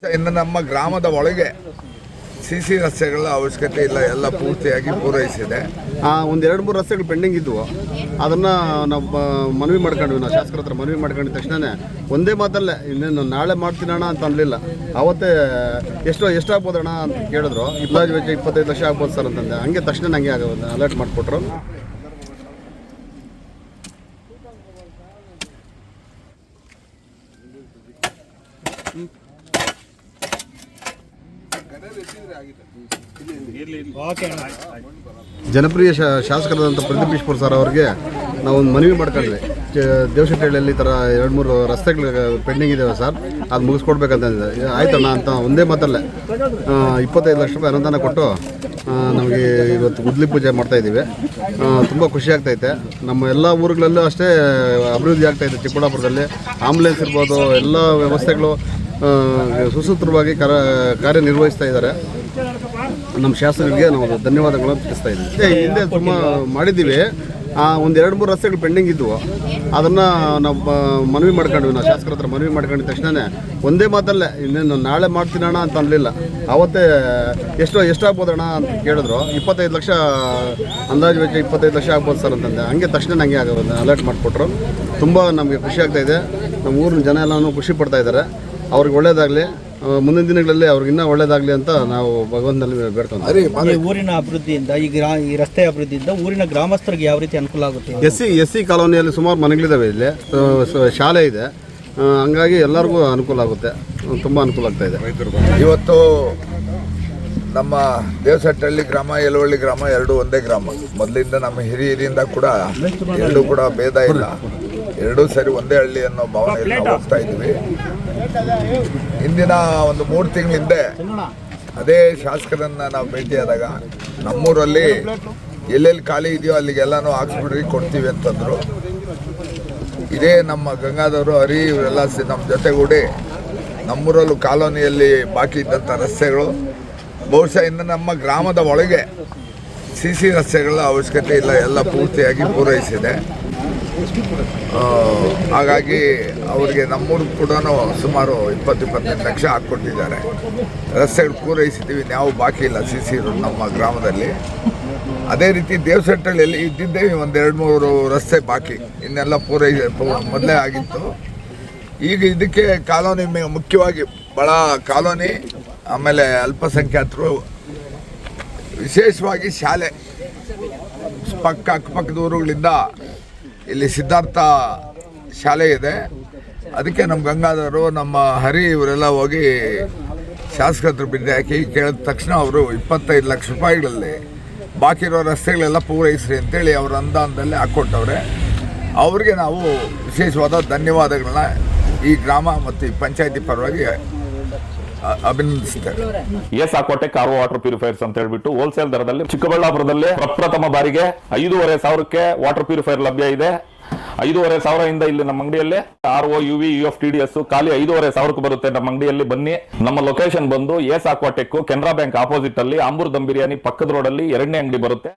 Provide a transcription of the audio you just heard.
ಇನ್ನು ನಮ್ಮ ಗ್ರಾಮದ ಒಳಗೆ ಸಿಸಿ ರಸ್ತೆಗಳ ಅವಶ್ಯಕತೆ ಇಲ್ಲ, ಎಲ್ಲ ಪೂರ್ತಿಯಾಗಿ ಪೂರೈಸಿದೆ. ಒಂದು 2-3 ರಸ್ತೆಗಳು ಪೆಂಡಿಂಗ್ ಇದ್ವು. ಅದನ್ನು ನಾವು ಮನವಿ ಮಾಡ್ಕೊಂಡ್ವಿ. ನಾವು ಶಾಸಕರ ಹತ್ರ ಮನವಿ ಮಾಡ್ಕೊಂಡಿದ ತಕ್ಷಣ ಒಂದೇ ಮಾತಲ್ಲೇ ಇನ್ನೇನು ನಾಳೆ ಮಾಡ್ತೀನಣ್ಣ ಅಂತ ಅನ್ನಲಿಲ್ಲ. ಅವತ್ತೇ ಎಷ್ಟಾಗ್ಬೋದಣ್ಣ ಅಂತ ಕೇಳಿದ್ರು. ಇಪ್ಲಾಜ್ ವೆಚ್ಚ 25 ಲಕ್ಷ ಆಗ್ಬೋದು ಸರ್ ಅಂತಂದೆ. ಹಂಗೆ ತಕ್ಷಣ ನನಗೆ ಅಲರ್ಟ್ ಮಾಡಿಕೊಟ್ರು. ಜನಪ್ರಿಯ ಶಾಸಕರಾದಂಥ ಪ್ರದೀಪ್ ಈಶ್ವರ್ ಸರ್ ಅವರಿಗೆ ನಾವು ಒಂದು ಮನವಿ ಮಾಡ್ಕೊಂಡ್ವಿ. ದೇವಶೆಟ್ಟಿಹಳ್ಳಿಯಲ್ಲಿ ಈ ಥರ 2-3 ರಸ್ತೆಗಳು ಪೆಂಡಿಂಗ್ ಇದ್ದಾವೆ ಸರ್, ಅದು ಮುಗಿಸ್ಕೊಡ್ಬೇಕಂತಂದಿದೆ. ಆಯ್ತಣ್ಣ ಅಂತ ಒಂದೇ ಮಾತಲ್ಲೇ 25 ಲಕ್ಷ ರೂಪಾಯಿ ಅನುದಾನ ಕೊಟ್ಟು ನಮಗೆ ಇವತ್ತು ಗುದ್ಲಿ ಪೂಜೆ ಮಾಡ್ತಾಯಿದ್ದೀವಿ. ತುಂಬ ಖುಷಿ ಆಗ್ತೈತೆ. ನಮ್ಮ ಎಲ್ಲ ಊರುಗಳಲ್ಲೂ ಅಷ್ಟೇ ಅಭಿವೃದ್ಧಿ ಆಗ್ತಾಯಿದೆ. ಚಿಕ್ಕಬಳ್ಳಾಪುರದಲ್ಲಿ ಆಂಬುಲೆನ್ಸ್ ಇರ್ಬೋದು, ಎಲ್ಲ ವ್ಯವಸ್ಥೆಗಳು ಸುಸೂತ್ರವಾಗಿ ಕಾರ್ಯನಿರ್ವಹಿಸ್ತಾ ಇದ್ದಾರೆ. ನಮ್ಮ ಶಾಸಕರಿಗೆ ನಾವು ಧನ್ಯವಾದಗಳನ್ನು ತಿಳಿಸ್ತಾ ಇದ್ದೀವಿ. ಹಿಂದೆ ತುಂಬ ಮಾಡಿದ್ದೀವಿ. ಒಂದು 2-3 ರಸ್ತೆಗಳು ಪೆಂಡಿಂಗ್ ಇದ್ವು. ಅದನ್ನು ನಾವು ಮನವಿ ಮಾಡ್ಕೊಂಡ್ವಿ. ನಾವು ಶಾಸಕರ ಹತ್ರ ಮನವಿ ಮಾಡ್ಕೊಂಡಿದ ತಕ್ಷಣ ಒಂದೇ ಮಾತಲ್ಲೇ ಇನ್ನೇನು ನಾಳೆ ಮಾಡ್ತೀನಣ್ಣ ಅಂತ ಅನ್ನಲಿಲ್ಲ. ಅವತ್ತೇ ಎಷ್ಟಾಗ್ಬೋದಣ್ಣ ಅಂತ ಕೇಳಿದ್ರು. 25 ಲಕ್ಷ ಅಂದಾಜು ವೆಚ್ಚ 25 ಲಕ್ಷ ಆಗ್ಬೋದು ಸರ್ ಅಂತಂದೆ. ಹಂಗೆ ತಕ್ಷಣ ನನಗೆ ಅಲರ್ಟ್ ಮಾಡಿಕೊಟ್ರು. ತುಂಬ ನಮಗೆ ಖುಷಿ ಆಗ್ತಾಯಿದೆ. ನಮ್ಮ ಊರಿನ ಜನ ಎಲ್ಲನೂ ಖುಷಿ ಪಡ್ತಾ ಇದ್ದಾರೆ. ಅವ್ರಿಗೆ ಒಳ್ಳೇದಾಗಲಿ, ಮುಂದಿನ ದಿನಗಳಲ್ಲಿ ಅವ್ರಿಗೆ ಇನ್ನೂ ಒಳ್ಳೇದಾಗಲಿ ಅಂತ ನಾವು ಭಗವಂತನಲ್ಲಿ ಬೇಡ್ಕೊಂತೀವಿ. ಊರಿನ ಅಭಿವೃದ್ಧಿಯಿಂದ ಈ ರಸ್ತೆ ಅಭಿವೃದ್ಧಿಯಿಂದ ಊರಿನ ಗ್ರಾಮಸ್ಥರಿಗೆ ಯಾವ ರೀತಿ ಅನುಕೂಲ ಆಗುತ್ತೆ? ಎಸ್ ಸಿ ಕಾಲೋನಿಯಲ್ಲಿ ಸುಮಾರು ಮನೆಗಳಿದ್ದಾವೆ. ಇಲ್ಲಿ ಶಾಲೆ ಇದೆ. ಹಂಗಾಗಿ ಎಲ್ಲರಿಗೂ ಅನುಕೂಲ ಆಗುತ್ತೆ. ತುಂಬ ಅನುಕೂಲ ಆಗ್ತಾ ಇದೆ. ಇವತ್ತು ನಮ್ಮ ದೇವಸಟ್ಟಹಳ್ಳಿ ಗ್ರಾಮ, ಯಲವಳ್ಳಿ ಗ್ರಾಮ ಎರಡೂ ಒಂದೇ ಗ್ರಾಮ. ಮೊದಲಿಂದ ನಮ್ಮ ಹಿರಿಯರಿಂದ ಕೂಡ ಎರಡೂ ಕೂಡ ಭೇದ ಇಲ್ಲ. ಎರಡೂ ಸರಿ ಒಂದೇ ಹಳ್ಳಿ ಅನ್ನೋ ಭಾವನೆಯಲ್ಲಿ ನಾವು ಹೋಗ್ತಾ ಇದ್ವಿ. ಇಂದಿನ ಒಂದು 3 ತಿಂಗಳ ಹಿಂದೆ ಅದೇ ಶಾಸಕರನ್ನು ನಾವು ಭೇಟಿಯಾದಾಗ ನಮ್ಮೂರಲ್ಲಿ ಎಲ್ಲೆಲ್ಲಿ ಖಾಲಿ ಇದೆಯೋ ಅಲ್ಲಿಗೆಲ್ಲನೂ ಹಾಕ್ಸ್ಬಿಡ್ರಿ, ಕೊಡ್ತೀವಿ ಅಂತಂದರು. ಇದೇ ನಮ್ಮ ಗಂಗಾಧವರು, ಹರಿ ಇವರೆಲ್ಲ ನಮ್ಮ ಜೊತೆಗೂಡಿ ನಮ್ಮೂರಲ್ಲೂ ಕಾಲೋನಿಯಲ್ಲಿ ಬಾಕಿ ಇದ್ದಂಥ ರಸ್ತೆಗಳು, ಬಹುಶಃ ಇನ್ನು ನಮ್ಮ ಗ್ರಾಮದ ಒಳಗೆ ಸಿಸಿ ರಸ್ತೆಗಳ ಅವಶ್ಯಕತೆ ಇಲ್ಲ, ಎಲ್ಲ ಪೂರ್ತಿಯಾಗಿ ಪೂರೈಸಿದೆ. ಹಾಗಾಗಿ ಅವರಿಗೆ ನಮ್ಮೂರು ಕೂಡ ಸುಮಾರು 20-25 ಲಕ್ಷ ಹಾಕ್ಕೊಟ್ಟಿದ್ದಾರೆ. ರಸ್ತೆಗಳು ಪೂರೈಸಿದ್ದೀವಿ, ನಾವು ಬಾಕಿ ಇಲ್ಲ ಸಿಸಿ ನಮ್ಮ ಗ್ರಾಮದಲ್ಲಿ. ಅದೇ ರೀತಿ ದೇವಸಟ್ಟಹಳ್ಳಿಯಲ್ಲಿ ಇದ್ದಿದ್ದೇ ಒಂದು 2-3 ರಸ್ತೆ ಬಾಕಿ, ಇನ್ನೆಲ್ಲ ಮೊದಲೇ ಆಗಿತ್ತು. ಈಗ ಇದಕ್ಕೆ ಕಾಲೋನಿ ಮುಖ್ಯವಾಗಿ ಬಡ ಕಾಲೋನಿ, ಆಮೇಲೆ ಅಲ್ಪಸಂಖ್ಯಾತರು, ವಿಶೇಷವಾಗಿ ಶಾಲೆ ಅಕ್ಕಪಕ್ಕದ ಊರುಗಳಿಂದ ಇಲ್ಲಿ ಸಿದ್ಧಾರ್ಥ ಶಾಲೆ ಇದೆ. ಅದಕ್ಕೆ ನಮ್ಮ ಗಂಗಾಧವರು, ನಮ್ಮ ಹರಿ ಇವರೆಲ್ಲ ಹೋಗಿ ಶಾಸಕರ ಬಿದ್ದೆ ಹಾಕಿ ಕೇಳಿದ ತಕ್ಷಣ ಅವರು 25 ಲಕ್ಷ ರೂಪಾಯಿಗಳಲ್ಲಿ ಬಾಕಿ ಇರೋ ರಸ್ತೆಗಳೆಲ್ಲ ಪೂರೈಸ್ರಿ ಅಂತೇಳಿ ಅವ್ರ ಅನುದಾನದಲ್ಲಿ ಹಾಕ್ಕೊಟ್ಟವ್ರೆ. ಅವ್ರಿಗೆ ನಾವು ವಿಶೇಷವಾದ ಧನ್ಯವಾದಗಳನ್ನ ಈ ಗ್ರಾಮ ಮತ್ತು ಈ ಪಂಚಾಯತಿ ಪರವಾಗಿ ಅಭಿನಂದಿಸ್ತೇವೆ. ಏಸಾಕೋಟೆಕ್ ಆರ್ಒ ವಾಟರ್ ಪ್ಯೂರಿಫೈರ್ಸ್ ಅಂತ ಹೇಳ್ಬಿಟ್ಟು ಹೋಲ್ಸೇಲ್ ದರದಲ್ಲಿ ಚಿಕ್ಕಬಳ್ಳಾಪುರದಲ್ಲಿ ಪ್ರಪ್ರಥಮ ಬಾರಿಗೆ 5,500ಕ್ಕೆ ವಾಟರ್ ಪ್ಯೂರಿಫೈರ್ ಲಭ್ಯ ಇದೆ. 5,500 ಇಲ್ಲಿ ನಮ್ಮ ಅಂಗಡಿಯಲ್ಲಿ RO UV UF TDS ಖಾಲಿ 5,500ಕ್ಕೆ ಬರುತ್ತೆ. ನಮ್ಮ ಅಂಗಡಿಯಲ್ಲಿ ಬನ್ನಿ. ನಮ್ಮ ಲೊಕೇಶನ್ ಬಂದು ಏಸಾಕೋಟೆಕ್ ಕೆನರಾ ಬ್ಯಾಂಕ್ ಆಪೋಸಿಟ್ ಅಲ್ಲಿ ಆಂಬೂರ್ ದಮ್ ಬಿರಿಯಾನಿ ಪಕ್ಕದ ರೋಡ್ ಅಲ್ಲಿ 2ನೇ ಅಂಗಡಿ ಬರುತ್ತೆ.